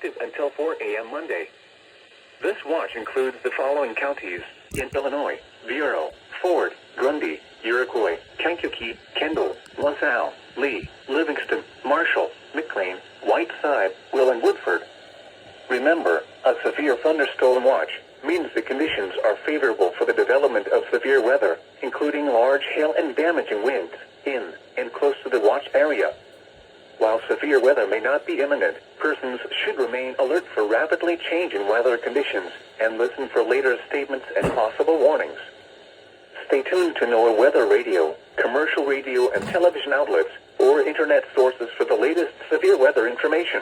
active until 4 a.m. Monday. This watch includes the following counties in Illinois: Vero, Ford, Grundy, Iroquois, Kankakee, Kendall, LaSalle, Lee, Livingston, Marshall, McLean, Whiteside, Will, and Woodford. Remember, a severe thunderstorm watch means the conditions are favorable for the development of severe weather, including large hail and damaging winds, in and close to the watch area. While severe weather may not be imminent, persons should remain alert for rapidly changing weather conditions and listen for later statements and possible warnings. Stay tuned to NOAA Weather Radio, commercial radio and television outlets, or internet sources for the latest severe weather information.